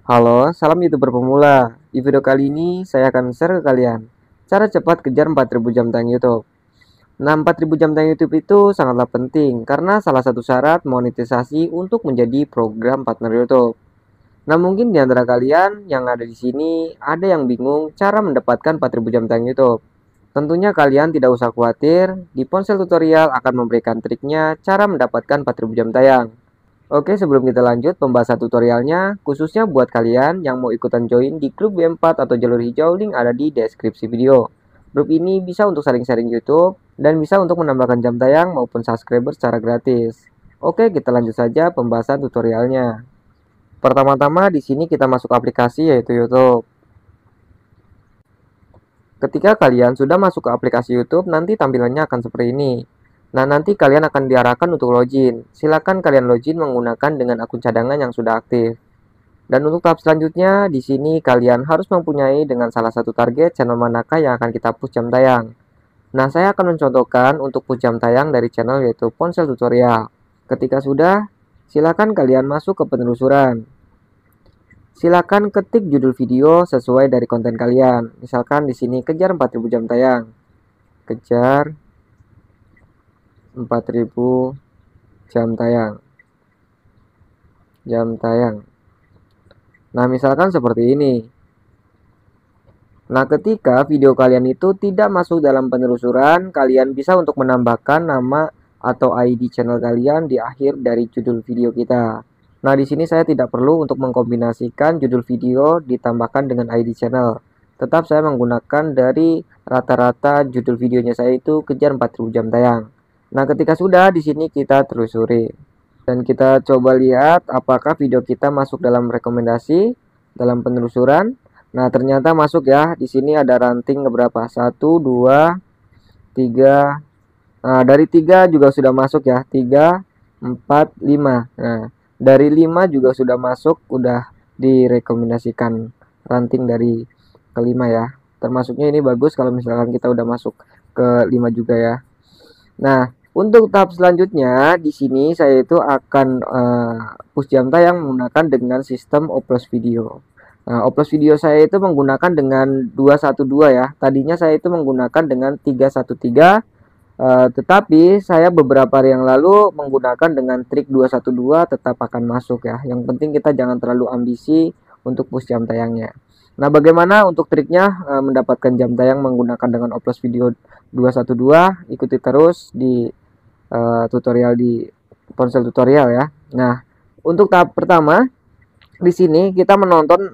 Halo, salam YouTuber pemula. Di video kali ini saya akan share ke kalian cara cepat kejar 4000 jam tayang YouTube. Nah, 4000 jam tayang YouTube itu sangatlah penting karena salah satu syarat monetisasi untuk menjadi program partner YouTube. Nah, mungkin di antara kalian yang ada di sini ada yang bingung cara mendapatkan 4000 jam tayang YouTube. Tentunya kalian tidak usah khawatir, di ponsel tutorial akan memberikan triknya cara mendapatkan 4000 jam tayang. Oke, sebelum kita lanjut pembahasan tutorialnya, khususnya buat kalian yang mau ikutan join di grup B4 atau jalur hijau, link ada di deskripsi video. Grup ini bisa untuk sharing-sharing YouTube dan bisa untuk menambahkan jam tayang maupun subscriber secara gratis. Oke, kita lanjut saja pembahasan tutorialnya. Pertama-tama di sini kita masuk aplikasi yaitu YouTube. Ketika kalian sudah masuk ke aplikasi YouTube, nanti tampilannya akan seperti ini. Nah, nanti kalian akan diarahkan untuk login. Silakan kalian login menggunakan dengan akun cadangan yang sudah aktif. Dan untuk tahap selanjutnya, di sini kalian harus mempunyai dengan salah satu target channel manakah yang akan kita push jam tayang. Nah, saya akan mencontohkan untuk push jam tayang dari channel yaitu Ponsel Tutorial. Ketika sudah, silakan kalian masuk ke penelusuran. Silakan ketik judul video sesuai dari konten kalian. Misalkan di sini kejar 4000 jam tayang. Kejar 4000 jam tayang. Jam tayang. Nah, misalkan seperti ini. Nah, ketika video kalian itu tidak masuk dalam penelusuran, kalian bisa untuk menambahkan nama atau ID channel kalian di akhir dari judul video kita. Nah, di sini saya tidak perlu untuk mengkombinasikan judul video ditambahkan dengan ID channel. Tetap saya menggunakan dari rata-rata judul videonya saya itu kejar 4000 jam tayang. Nah, ketika sudah di sini kita telusuri dan kita coba lihat apakah video kita masuk dalam rekomendasi, dalam penelusuran. Nah, ternyata masuk ya. Di sini ada ranting berapa? 1, 2, 3. Nah, dari 3 juga sudah masuk ya. 3, 4, 5. Nah, dari 5 juga sudah masuk, udah direkomendasikan ranting dari kelima ya. Termasuknya ini bagus kalau misalkan kita udah masuk ke 5 juga ya. Nah, untuk tahap selanjutnya di sini saya itu akan push jam tayang menggunakan dengan sistem upload video. Nah, upload video saya itu menggunakan dengan 212 ya. Tadinya saya itu menggunakan dengan 313, tetapi saya beberapa hari yang lalu menggunakan dengan trik 212 tetap akan masuk ya. Yang penting kita jangan terlalu ambisi untuk push jam tayangnya. Nah, bagaimana untuk triknya mendapatkan jam tayang menggunakan dengan upload video 212? Ikuti terus di tutorial di ponsel tutorial ya. Nah, untuk tahap pertama di sini kita menonton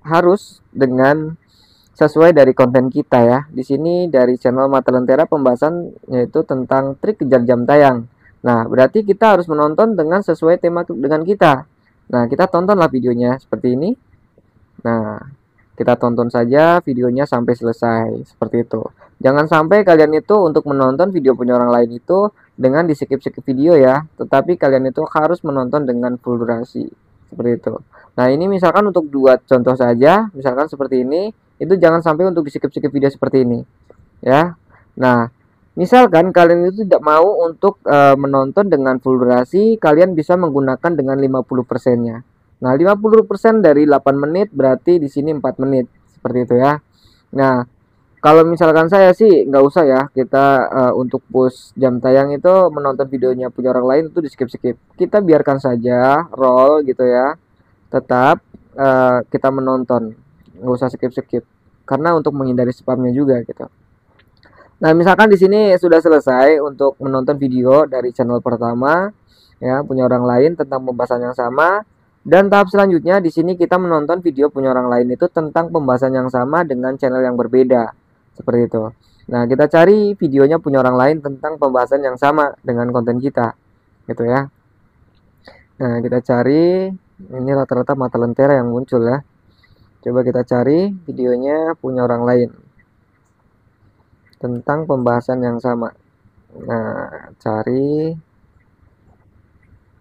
harus dengan sesuai dari konten kita ya. Di sini dari channel Mata Lentera pembahasan yaitu tentang trik kejar jam tayang. Nah, berarti kita harus menonton dengan sesuai tema dengan kita. Nah, kita tontonlah videonya seperti ini. Nah, kita tonton saja videonya sampai selesai seperti itu. Jangan sampai kalian itu untuk menonton video punya orang lain itu dengan di skip-skip video ya, tetapi kalian itu harus menonton dengan full durasi seperti itu. Nah, ini misalkan untuk dua contoh saja, misalkan seperti ini, itu jangan sampai untuk di skip-skip video seperti ini ya. Nah, misalkan kalian itu tidak mau untuk menonton dengan full durasi, kalian bisa menggunakan dengan 50%-nya. Nah, 50% dari 8 menit berarti di sini 4 menit seperti itu ya. Nah, kalau misalkan saya sih nggak usah ya kita untuk push jam tayang itu menonton videonya punya orang lain itu di skip-skip. Kita biarkan saja roll gitu ya. Tetap kita menonton, nggak usah skip-skip. Karena untuk menghindari spamnya juga gitu. Nah, misalkan di sini sudah selesai untuk menonton video dari channel pertama ya, punya orang lain tentang pembahasan yang sama, dan tahap selanjutnya di sini kita menonton video punya orang lain itu tentang pembahasan yang sama dengan channel yang berbeda. Seperti itu. Nah, kita cari videonya punya orang lain tentang pembahasan yang sama dengan konten kita. Gitu ya. Nah, kita cari, ini rata-rata Mata Lentera yang muncul ya. Coba kita cari videonya punya orang lain tentang pembahasan yang sama. Nah, cari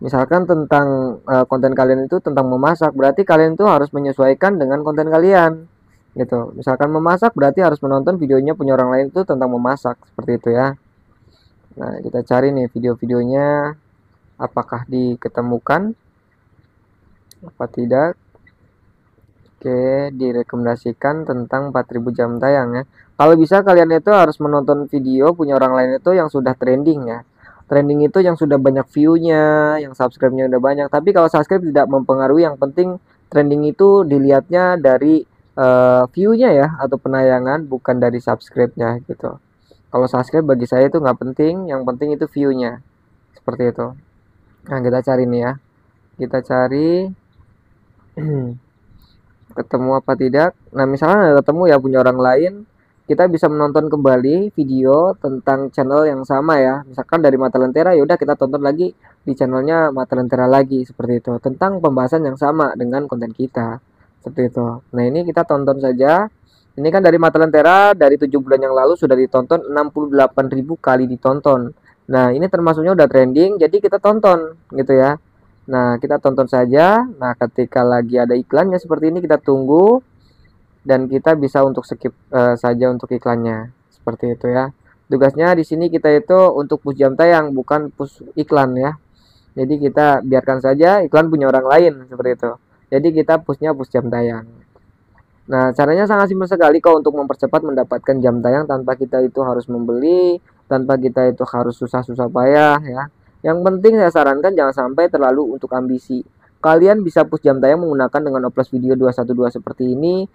misalkan tentang konten kalian itu tentang memasak, berarti kalian itu harus menyesuaikan dengan konten kalian gitu. Misalkan memasak berarti harus menonton videonya punya orang lain itu tentang memasak seperti itu ya. Nah, kita cari nih video-videonya apakah diketemukan apa tidak. Oke, direkomendasikan tentang 4000 jam tayang ya. Kalau bisa kalian itu harus menonton video punya orang lain itu yang sudah trending ya. Trending itu yang sudah banyak view-nya, yang subscribe-nya udah banyak. Tapi kalau subscribe tidak mempengaruhi, yang penting trending itu dilihatnya dari view-nya ya atau penayangan, bukan dari subscribe-nya gitu. Kalau subscribe bagi saya itu nggak penting, yang penting itu view-nya. Seperti itu. Nah, kita cari nih ya. Kita cari ketemu apa tidak. Nah, misalnya ada ketemu ya punya orang lain, kita bisa menonton kembali video tentang channel yang sama ya. Misalkan dari Mata Lentera, ya udah kita tonton lagi di channelnya Mata Lentera lagi, seperti itu, tentang pembahasan yang sama dengan konten kita, seperti itu. Nah, ini kita tonton saja. Ini kan dari Mata Lentera dari 7 bulan yang lalu sudah ditonton 68.000 kali ditonton. Nah, ini termasuknya udah trending, jadi kita tonton gitu ya. Nah, kita tonton saja. Nah, ketika lagi ada iklannya seperti ini, kita tunggu dan kita bisa untuk skip saja untuk iklannya. Seperti itu ya. Tugasnya di sini kita itu untuk push jam tayang, bukan push iklan ya. Jadi kita biarkan saja iklan punya orang lain seperti itu. Jadi kita pushnya push jam tayang. Nah, caranya sangat simpel sekali kok untuk mempercepat mendapatkan jam tayang tanpa kita itu harus membeli, tanpa kita itu harus susah-susah payah ya. Yang penting saya sarankan jangan sampai terlalu untuk ambisi. Kalian bisa push jam tayang menggunakan dengan oplos video 212 seperti ini.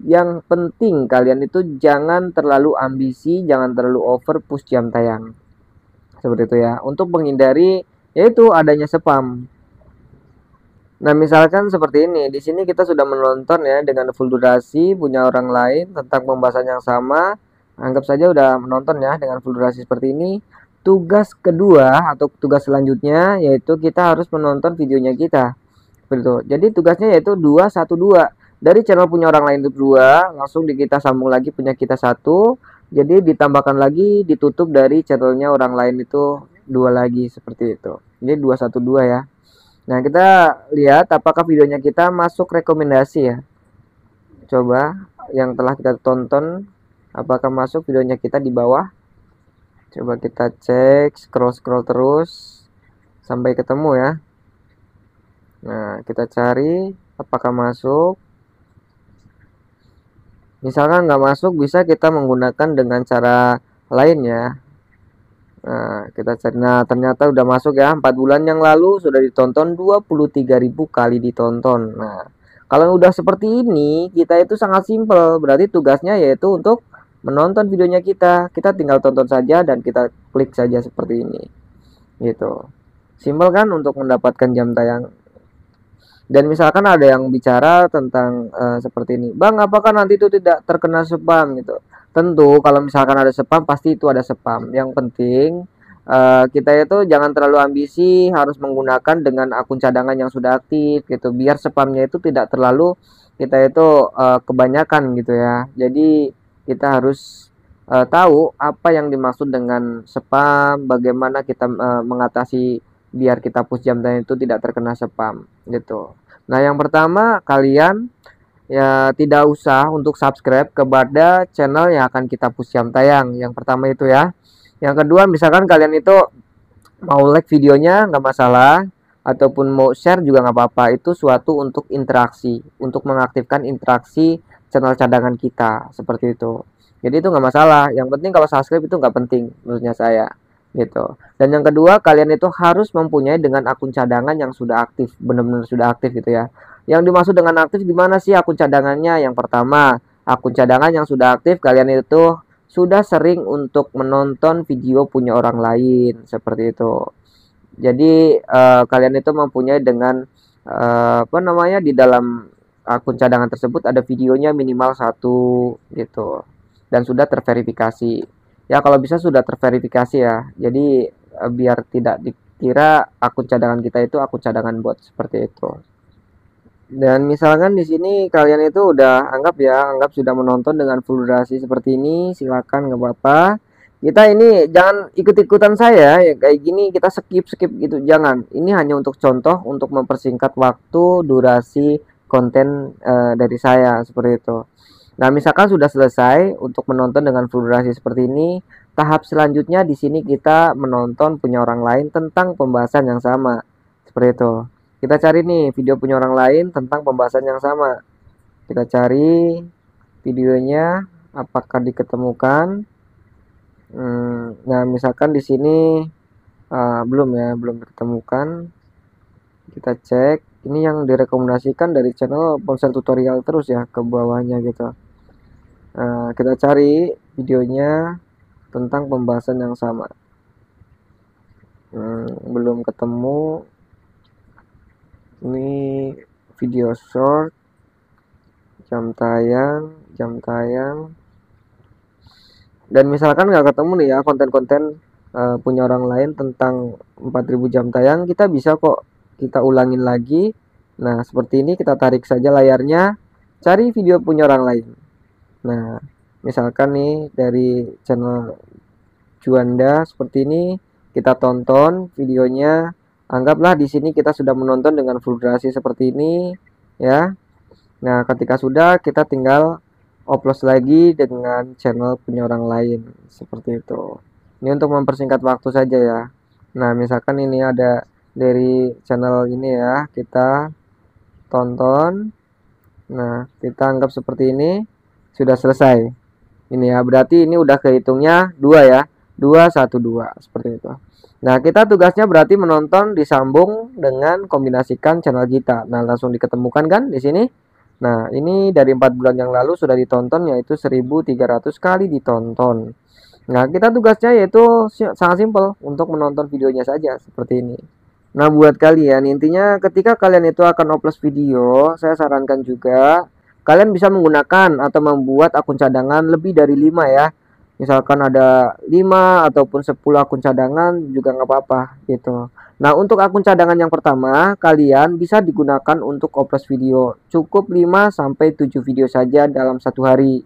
Yang penting kalian itu jangan terlalu ambisi, jangan terlalu over push jam tayang. Seperti itu ya. Untuk menghindari yaitu adanya spam. Nah, misalkan seperti ini. Di sini kita sudah menonton ya dengan full durasi punya orang lain tentang pembahasan yang sama. Anggap saja udah menonton ya dengan full durasi seperti ini. Tugas kedua atau tugas selanjutnya yaitu kita harus menonton videonya kita. Seperti itu. Jadi tugasnya yaitu 212. Dari channel punya orang lain itu 2, langsung kita sambung lagi punya kita 1. Jadi ditambahkan lagi ditutup dari channelnya orang lain itu 2 lagi seperti itu. Jadi 212 ya. Nah, kita lihat apakah videonya kita masuk rekomendasi ya. Coba yang telah kita tonton, apakah masuk videonya kita di bawah. Coba kita cek, scroll terus sampai ketemu ya. Nah, kita cari apakah masuk. Misalkan nggak masuk, bisa kita menggunakan dengan cara lain ya. Nah, kita cari. Nah, ternyata udah masuk ya. 4 bulan yang lalu sudah ditonton 23.000 kali ditonton. Nah, kalau udah seperti ini, kita itu sangat simpel. Berarti tugasnya yaitu untuk menonton videonya kita. Kita tinggal tonton saja dan kita klik saja seperti ini. Gitu. Simpel kan untuk mendapatkan jam tayang. Dan misalkan ada yang bicara tentang seperti ini. Bang, apakah nanti itu tidak terkena spam gitu? Tentu kalau misalkan ada spam pasti itu ada spam. Yang penting kita itu jangan terlalu ambisi harus menggunakan dengan akun cadangan yang sudah aktif gitu. Biar spamnya itu tidak terlalu kita itu kebanyakan gitu ya. Jadi kita harus tahu apa yang dimaksud dengan spam, bagaimana kita mengatasi biar kita push jam tayang itu tidak terkena spam gitu. Nah, yang pertama kalian ya tidak usah untuk subscribe kepada channel yang akan kita push jam tayang. Yang pertama itu ya. Yang kedua, misalkan kalian itu mau like videonya nggak masalah, ataupun mau share juga nggak apa-apa. Itu suatu untuk interaksi, untuk mengaktifkan interaksi channel cadangan kita seperti itu. Jadi itu nggak masalah. Yang penting kalau subscribe itu nggak penting menurutnya saya gitu. Dan yang kedua, kalian itu harus mempunyai dengan akun cadangan yang sudah aktif, benar-benar sudah aktif gitu ya. Yang dimaksud dengan aktif gimana sih akun cadangannya? Yang pertama, akun cadangan yang sudah aktif kalian itu sudah sering untuk menonton video punya orang lain seperti itu. Jadi kalian itu mempunyai dengan apa namanya di dalam akun cadangan tersebut ada videonya minimal 1 gitu dan sudah terverifikasi. Ya kalau bisa sudah terverifikasi ya. Jadi biar tidak dikira akun cadangan kita itu akun cadangan bot seperti itu. Dan misalkan di sini kalian itu udah anggap sudah menonton dengan full durasi seperti ini, silakan nggak apa-apa. Kita ini jangan ikut-ikutan saya ya kayak gini kita skip gitu, jangan. Ini hanya untuk contoh untuk mempersingkat waktu durasi konten dari saya seperti itu. Nah, misalkan sudah selesai untuk menonton dengan full durasi seperti ini, tahap selanjutnya di sini kita menonton punya orang lain tentang pembahasan yang sama. Seperti itu. Kita cari nih video punya orang lain tentang pembahasan yang sama. Kita cari videonya apakah diketemukan. Nah, misalkan di sini belum ya, belum ditemukan. Kita cek, ini yang direkomendasikan dari channel Ponsel Tutorial terus ya, ke bawahnya gitu. Kita cari videonya tentang pembahasan yang sama. Belum ketemu. Ini video short, jam tayang, dan misalkan nggak ketemu nih ya konten-konten punya orang lain tentang 4000 jam tayang, kita bisa kok kita ulangin lagi. Nah, seperti ini, kita tarik saja layarnya, cari video punya orang lain. Nah, misalkan nih dari channel Juanda seperti ini, kita tonton videonya. Anggaplah di sini kita sudah menonton dengan full durasi seperti ini ya. Nah, ketika sudah, kita tinggal upload lagi dengan channel punya orang lain seperti itu. Ini untuk mempersingkat waktu saja ya. Nah, misalkan ini ada dari channel ini ya, kita tonton. Nah, kita anggap seperti ini sudah selesai. Ini ya, berarti ini udah kehitungnya 2 ya. 212 seperti itu. Nah, kita tugasnya berarti menonton disambung dengan kombinasikan channel kita. Nah, langsung diketemukan kan di sini. Nah, ini dari 4 bulan yang lalu sudah ditonton, yaitu 1300 kali ditonton. Nah, kita tugasnya yaitu sangat simpel, untuk menonton videonya saja seperti ini. Nah, buat kalian, intinya ketika kalian itu akan upload video, saya sarankan juga kalian bisa menggunakan atau membuat akun cadangan lebih dari 5 ya. Misalkan ada 5 ataupun 10 akun cadangan juga nggak apa-apa gitu. Nah, untuk akun cadangan yang pertama, kalian bisa digunakan untuk upload video. Cukup 5-7 video saja dalam satu hari.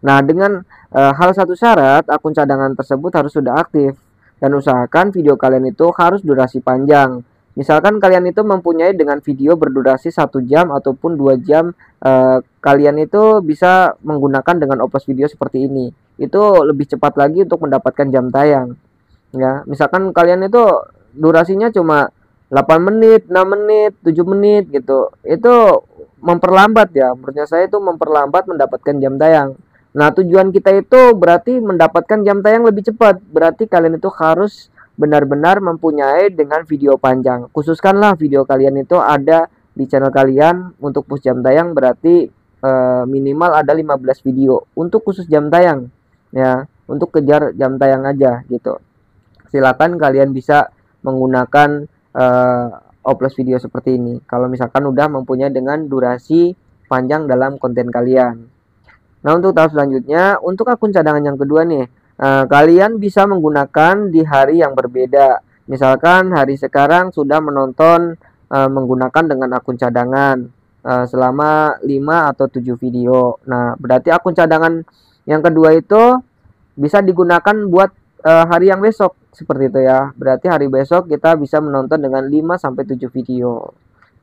Nah, dengan hal satu syarat, akun cadangan tersebut harus sudah aktif. Dan usahakan video kalian itu harus durasi panjang. Misalkan kalian itu mempunyai dengan video berdurasi 1 jam ataupun 2 jam, kalian itu bisa menggunakan dengan upload video seperti ini. Itu lebih cepat lagi untuk mendapatkan jam tayang. Ya, misalkan kalian itu durasinya cuma 8 menit, 6 menit, 7 menit gitu. Itu memperlambat ya. Menurut saya itu memperlambat mendapatkan jam tayang. Nah, tujuan kita itu berarti mendapatkan jam tayang lebih cepat. Berarti kalian itu harus benar-benar mempunyai dengan video panjang. Khususkanlah video kalian itu ada di channel kalian untuk push jam tayang, berarti minimal ada 15 video untuk khusus jam tayang ya, untuk kejar jam tayang aja gitu. Silakan kalian bisa menggunakan upload video seperti ini kalau misalkan udah mempunyai dengan durasi panjang dalam konten kalian. Nah, untuk tahap selanjutnya, untuk akun cadangan yang kedua nih, kalian bisa menggunakan di hari yang berbeda. Misalkan hari sekarang sudah menonton menggunakan dengan akun cadangan selama 5 atau 7 video. Nah, berarti akun cadangan yang kedua itu bisa digunakan buat hari yang besok seperti itu ya. Berarti hari besok kita bisa menonton dengan 5-7 video.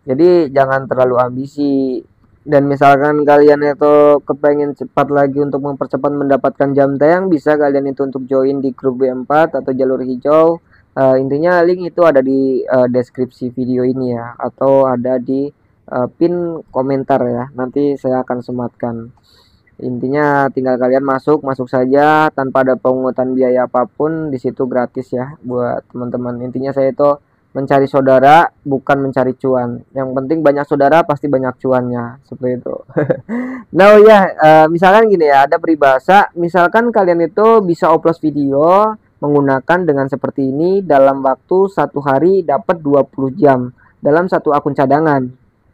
Jadi jangan terlalu ambisi. Dan misalkan kalian itu kepengen cepat lagi untuk mempercepat mendapatkan jam tayang, bisa kalian itu untuk join di grup B4 atau jalur hijau. Intinya link itu ada di deskripsi video ini ya, atau ada di pin komentar ya. Nanti saya akan sematkan. Intinya tinggal kalian masuk saja tanpa ada pungutan biaya apapun. Di situ gratis ya buat teman-teman. Intinya saya itu mencari saudara, bukan mencari cuan. Yang penting banyak saudara, pasti banyak cuannya, seperti itu. Nah ya, misalkan gini ya, ada peribahasa, misalkan kalian itu bisa upload video menggunakan dengan seperti ini dalam waktu 1 hari dapat 20 jam dalam satu akun cadangan.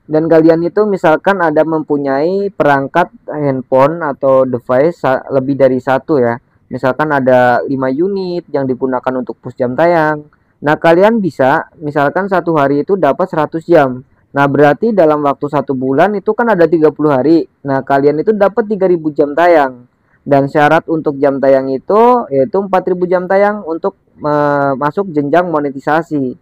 Dan kalian itu misalkan ada mempunyai perangkat handphone atau device lebih dari 1 ya. Misalkan ada 5 unit yang digunakan untuk push jam tayang. Nah, kalian bisa misalkan 1 hari itu dapat 100 jam. Nah, berarti dalam waktu 1 bulan itu kan ada 30 hari. Nah, kalian itu dapat 3000 jam tayang. Dan syarat untuk jam tayang itu yaitu 4000 jam tayang untuk masuk jenjang monetisasi.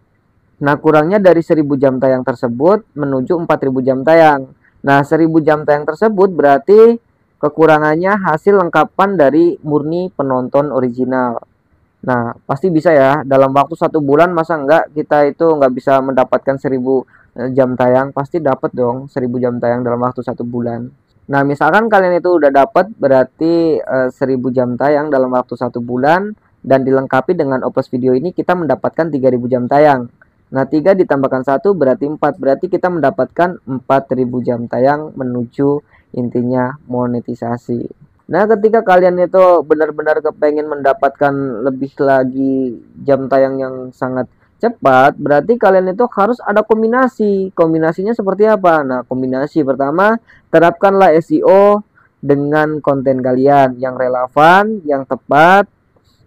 Nah, kurangnya dari 1000 jam tayang tersebut menuju 4000 jam tayang. Nah, 1000 jam tayang tersebut berarti kekurangannya hasil lengkapan dari murni penonton original. Nah, pasti bisa ya, dalam waktu 1 bulan masa enggak kita itu enggak bisa mendapatkan 1000 jam tayang, pasti dapat dong 1000 jam tayang dalam waktu 1 bulan. Nah, misalkan kalian itu udah dapat berarti 1000 jam tayang dalam waktu 1 bulan, dan dilengkapi dengan upload video ini kita mendapatkan 3000 jam tayang. Nah, 3 ditambahkan 1 berarti 4, berarti kita mendapatkan 4000 jam tayang menuju intinya monetisasi. Nah, ketika kalian itu benar-benar kepengen mendapatkan lebih lagi jam tayang yang sangat cepat, berarti kalian itu harus ada kombinasi. Kombinasinya seperti apa? Nah, kombinasi pertama, terapkanlah SEO dengan konten kalian yang relevan, yang tepat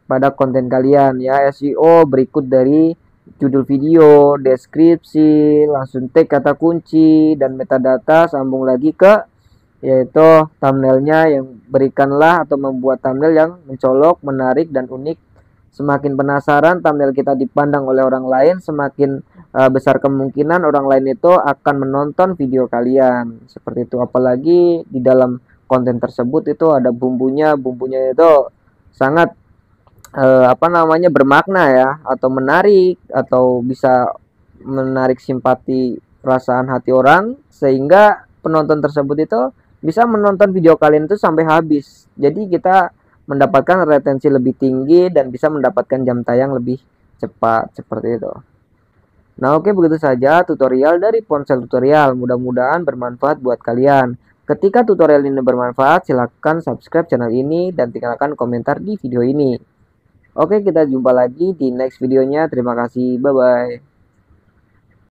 pada konten kalian ya. SEO berikut dari judul video, deskripsi, langsung tag kata kunci dan metadata, sambung lagi ke yaitu thumbnailnya, yang berikanlah atau membuat thumbnail yang mencolok, menarik dan unik. Semakin penasaran thumbnail kita dipandang oleh orang lain, semakin besar kemungkinan orang lain itu akan menonton video kalian. Seperti itu. Apalagi di dalam konten tersebut itu ada bumbunya itu sangat bermakna ya, atau menarik, atau bisa menarik simpati perasaan hati orang, sehingga penonton tersebut itu bisa menonton video kalian itu sampai habis. Jadi kita mendapatkan retensi lebih tinggi dan bisa mendapatkan jam tayang lebih cepat, seperti itu. Nah, oke, begitu saja tutorial dari Ponsel Tutorial. Mudah-mudahan bermanfaat buat kalian. Ketika tutorial ini bermanfaat, silahkan subscribe channel ini dan tinggalkan komentar di video ini. Oke, kita jumpa lagi di next videonya. Terima kasih, bye-bye.